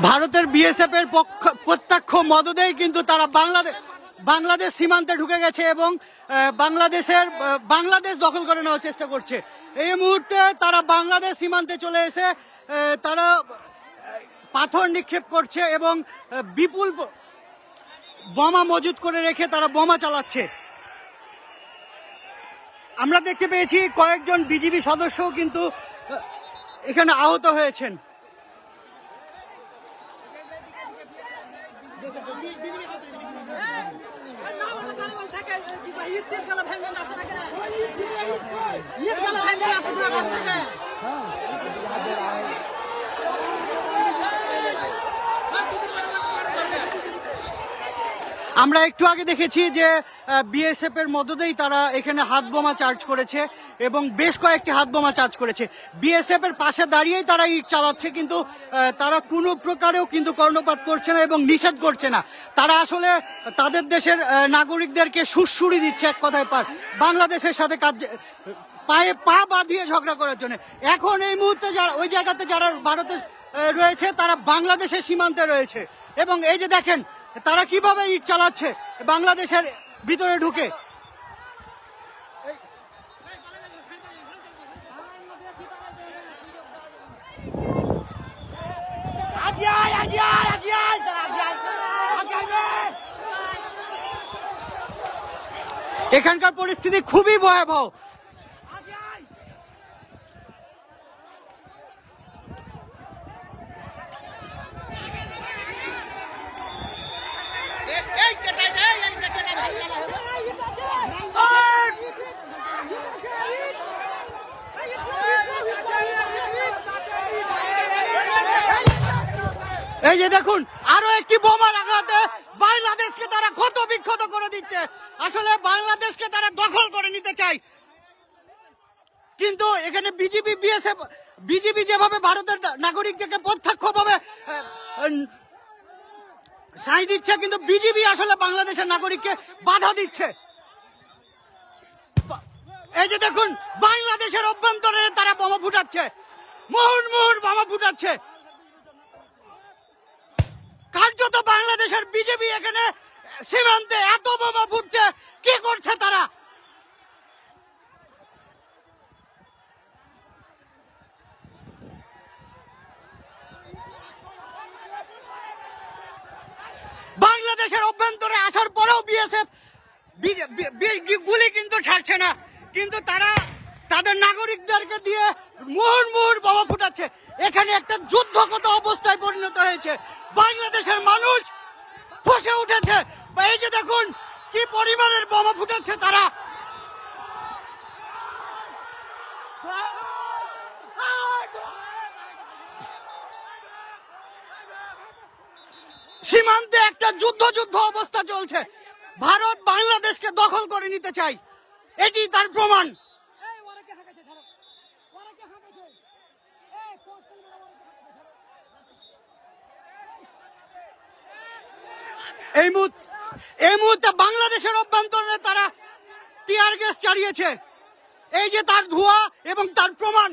ভারতের বিএসএফ এর প্রত্যক্ষ মদদেই কিন্তু তারা বাংলাদেশ সীমান্তে ঢুকে গেছে এবং বাংলাদেশ দখল করে নেওয়ার চেষ্টা করছে। এই মুহূর্তে তারা বাংলাদেশ সীমান্তে চলে এসে তারা পাথর নিক্ষেপ করছে এবং বিপুল বোমা মজুত করে রেখে তারা বোমা চালাচ্ছে। আমরা দেখতে পেয়েছি কয়েকজন বিজিবি সদস্যও কিন্তু এখানে আহত হয়েছেন। আমরা একটু আগে দেখেছি যে বিএসএফ এর মদদেই তারা এখানে হাত বোমা চার্জ করেছে এবং বেশ কয়েকটি হাত বোমা চার্জ করেছে। বিএসএফ এর পাশে দাঁড়িয়েই তারা ইট চালাচ্ছে, কিন্তু তারা কোনো প্রকারেও কিন্তু কর্ণপাত করছে না এবং নিষেধ করছে না। তারা আসলে তাদের দেশের নাগরিকদেরকে সুড়সুড়ি দিচ্ছে এক কথায় বাংলাদেশের সাথে পায়ে পা বাঁধিয়ে ঝগড়া করার জন্য। এখন এই মুহূর্তে ওই জায়গাতে যারা ভারতে রয়েছে তারা বাংলাদেশের সীমান্তে রয়েছে এবং এই যে দেখেন তারা কিভাবে ইট চালাচ্ছে বাংলাদেশের ভিতরে ঢুকে। এখানকার পরিস্থিতি খুবই ভয়াবহ। এই যে দেখুন আরো একটি বোমার আঘাতে বাংলাদেশকে তারা ক্ষত বিক্ষত করে দিচ্ছে। আসলে বাংলাদেশকে তারা দখল করে নিতে চায়, কিন্তু এখানে বিজিবি যেভাবে ভারতের নাগরিকদেরকে প্রত্যক্ষভাবে সাই দিচ্ছে, কিন্তু বিজিবি আসলে বাংলাদেশের নাগরিককে বাধা দিচ্ছে। এই যে দেখুন বাংলাদেশের অভ্যন্তরে তারা বোমা ফুটাচ্ছে, মুহুর্মুহুর বোমা ফুটাচ্ছে। কার্যত বাংলাদেশের বিজেপি এখানে সীমান্তে এত বোমা ফুটছে, কি করছে তারা? বাংলাদেশের অভ্যন্তরে আসার পরেও বিএসএফ গুলি কিন্তু ছাড়ছে না, কিন্তু তারা তাদের নাগরিকদেরকে দিয়ে মুহুর্মুহুর বোমা ফুটাচ্ছে। এখানে একটা যুদ্ধগত অবস্থায় পরিণত হয়েছে। বাংলাদেশের মানুষ ফুঁসে উঠেছে। এই যে দেখুন কি পরিমাণের বোমা ফুটাচ্ছে তারা। সীমান্তে একটা যুদ্ধ অবস্থা চলছে। ভারত বাংলাদেশকে দখল করে নিতে চায়, এটি তার প্রমাণ। এই মুহূর্তে বাংলাদেশের অভ্যন্তরে তারা টিয়ার গ্যাস চালিয়েছে। এই যে তার ধোঁয়া এবং তার প্রমাণ।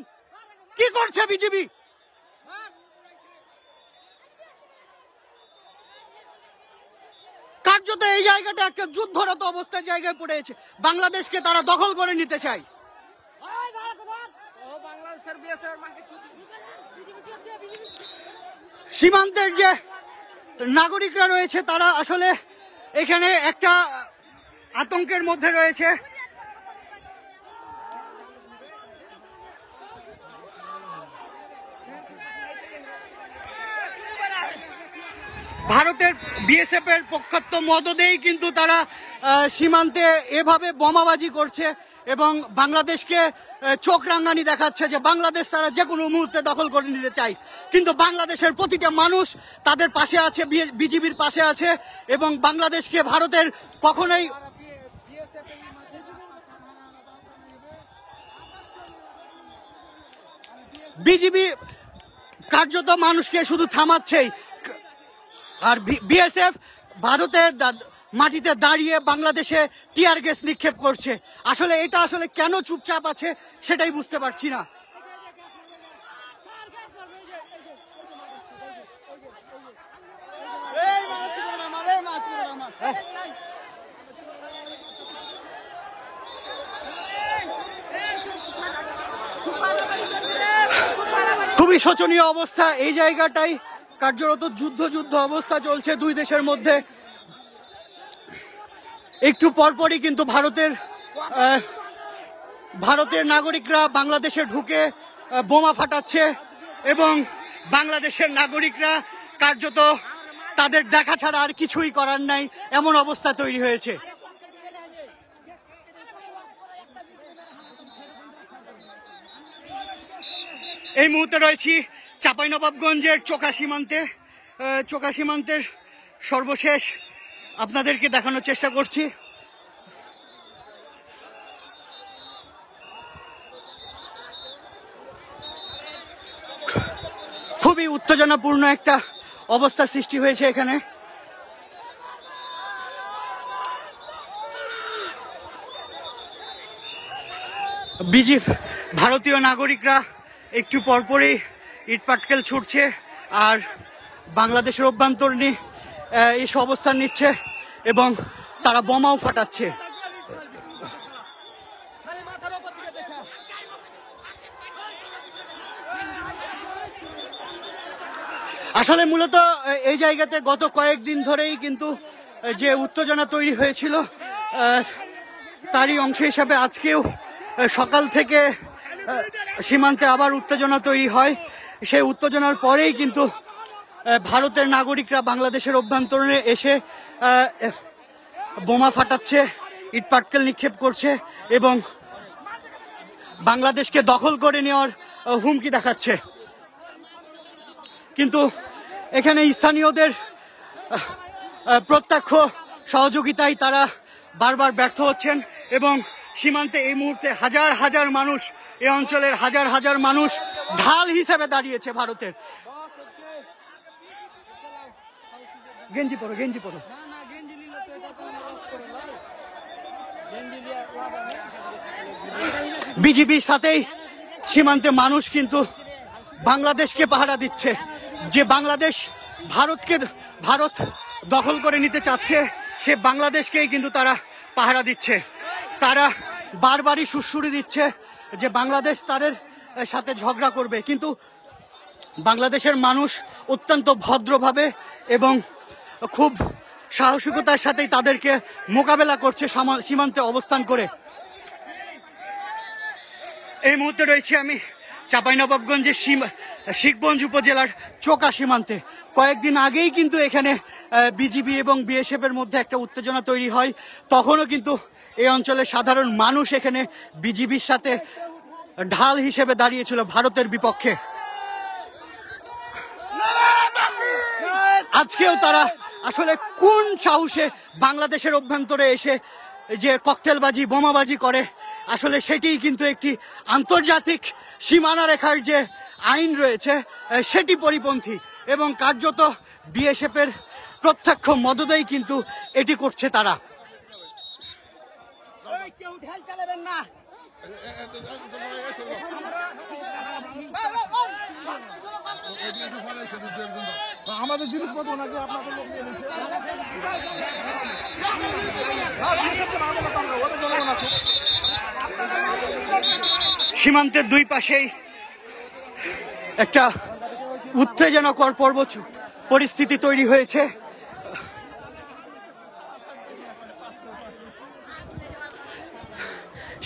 কি করছে বিজেপি? কার্যত এই জায়গাটা একটা যুদ্ধরত অবস্থার জায়গায় পড়েছে। বাংলাদেশকে তারা দখল করে নিতে চায়। সীমান্তের যে নাগরিকরা রয়েছে তারা আসলে এখানে একটা আতঙ্কের মধ্যে রয়েছে। ভারতের বিএসএফ এর পক্ষাত্য মদদেই কিন্তু তারা সীমান্তে এভাবে বোমাবাজি করছে এবং বাংলাদেশকে চোখ রাঙানি দেখাচ্ছে যে বাংলাদেশ তারা যে কোনো মুহূর্তে দখল করে নিতে চায়। কিন্তু বাংলাদেশের প্রতিটা মানুষ তাদের পাশে আছে, বিজিবির পাশে আছে এবং বাংলাদেশকে ভারতের কখনোই বিজিবি কার্যত মানুষকে শুধু থামাচ্ছেই, আর বিএসএফ ভারতের মাটিতে দাঁড়িয়ে বাংলাদেশে টিয়ার গ্যাস নিক্ষেপ করছে। আসলে এটা আসলে কেন চুপচাপ আছে সেটাই বুঝতে পারছি না। খুবই শোচনীয় অবস্থা এই জায়গাটাই, কার্যরত যুদ্ধ অবস্থা চলছে দুই দেশের মধ্যে। একটু পরপরই কিন্তু ভারতের নাগরিকরা বাংলাদেশে ঢুকে বোমা ফাটাচ্ছে এবং বাংলাদেশের নাগরিকরা কার্যত তাদের দেখা ছাড়া আর কিছুই করার নাই, এমন অবস্থা তৈরি হয়েছে। এই মুহূর্তে রয়েছি চাঁপাইনবাবগঞ্জের চোকা সীমান্তের সর্বশেষ আপনাদেরকে দেখানোর চেষ্টা করছি। খুবই উত্তেজনাপূর্ণ একটা অবস্থা সৃষ্টি হয়েছে এখানে। ভারতীয় নাগরিকরা একটু পরপরই ইটপাটকেল ছুটছে আর বাংলাদেশের অভ্যন্তরীণ এসব অবস্থান নিচ্ছে এবং তারা বোমাও ফাটাচ্ছে। আসলে মূলত এই জায়গাতে গত কয়েকদিন ধরেই কিন্তু যে উত্তেজনা তৈরি হয়েছিল তারই অংশ হিসাবে আজকেও সকাল থেকে সীমান্তে আবার উত্তেজনা তৈরি হয়। সেই উত্তেজনার পরেই কিন্তু ভারতের নাগরিকরা বাংলাদেশের অভ্যন্তরে এসে বোমা ফাটাচ্ছে, ইটপাটকেল নিক্ষেপ করছে এবং বাংলাদেশকে দখল করে নেওয়ার হুমকি দেখাচ্ছে। কিন্তু এখানে স্থানীয়দের প্রত্যক্ষ সহযোগিতায় তারা বারবার ব্যর্থ হচ্ছেন এবং সীমান্তে এই মুহূর্তে হাজার হাজার মানুষ, এই অঞ্চলের হাজার হাজার মানুষ ঢাল হিসেবে দাঁড়িয়েছে ভারতের। গেঞ্জি পরো। বিজিবির সাথেই সীমান্তে মানুষ কিন্তু বাংলাদেশকে পাহারা দিচ্ছে। যে বাংলাদেশ ভারত দখল করে নিতে চাচ্ছে, সে বাংলাদেশকেই কিন্তু তারা পাহারা দিচ্ছে। তারা বারবারই সুড়সুড়ি দিচ্ছে যে বাংলাদেশ তাদের সাথে ঝগড়া করবে, কিন্তু বাংলাদেশের মানুষ অত্যন্ত ভদ্রভাবে এবং খুব সাহসিকতার সাথেই তাদেরকে মোকাবেলা করছে সীমান্তে অবস্থান করে। এই মুহূর্তে রয়েছে আমি চাঁপাইনবাবগঞ্জের শিখগঞ্জ উপজেলার চোকা সীমান্তে। কয়েকদিন আগেই কিন্তু এখানে বিজিবি এবং বিএসএফ এর মধ্যে একটা উত্তেজনা তৈরি হয়। তখনও কিন্তু এই অঞ্চলের সাধারণ মানুষ এখানে বিজিবির সাথে ঢাল হিসেবে দাঁড়িয়েছিল ভারতের বিপক্ষে। আজকেও তারা আসলে কোন সাহসে বাংলাদেশের অভ্যন্তরে এসে যে ককটেলবাজি, বোমাবাজি করে, আসলে সেটিই কিন্তু একটি আন্তর্জাতিক সীমানা রেখার যে আইন রয়েছে সেটি পরিপন্থী এবং কার্যত বিএসএফ এর প্রত্যক্ষ মদদেই কিন্তু এটি করছে তারা। আমাদের জিনিসপত্র নাকি আপনাদের লোক নিয়ে নিচ্ছে। সীমান্তের দুই পাশেই একটা উত্তেজনাকর পরিস্থিতি তৈরি হয়েছে।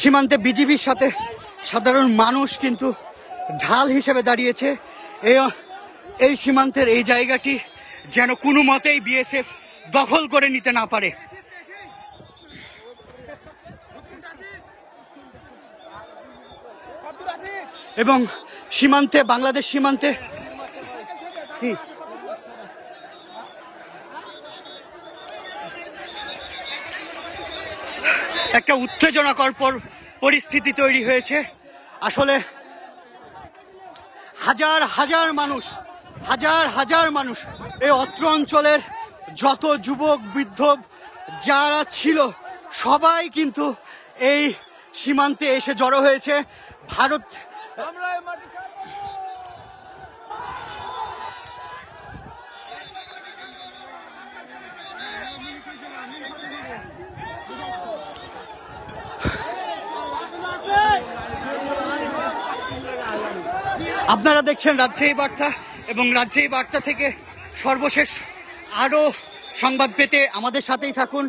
সীমান্তে বিজিবির সাথে সাধারণ মানুষ কিন্তু ঢাল হিসেবে দাঁড়িয়েছে। এই সীমান্তের এই জায়গাটি যেন কোনো মতেই বিএসএফ দখল করে নিতে না পারে। এবং সীমান্তে, বাংলাদেশ সীমান্তে একটা উত্তেজনাকর পরিস্থিতি তৈরি হয়েছে। আসলে হাজার হাজার মানুষ এই অত্র অঞ্চলের যত যুবক বৃদ্ধ যারা ছিল সবাই কিন্তু এই সীমান্তে এসে জড়ো হয়েছে। ভারত আপনারা দেখছেন রাজশাহী বার্তা এবং রাজশাহী বার্তা থেকে সর্বশেষ আরো সংবাদ পেতে আমাদের সাথেই থাকুন।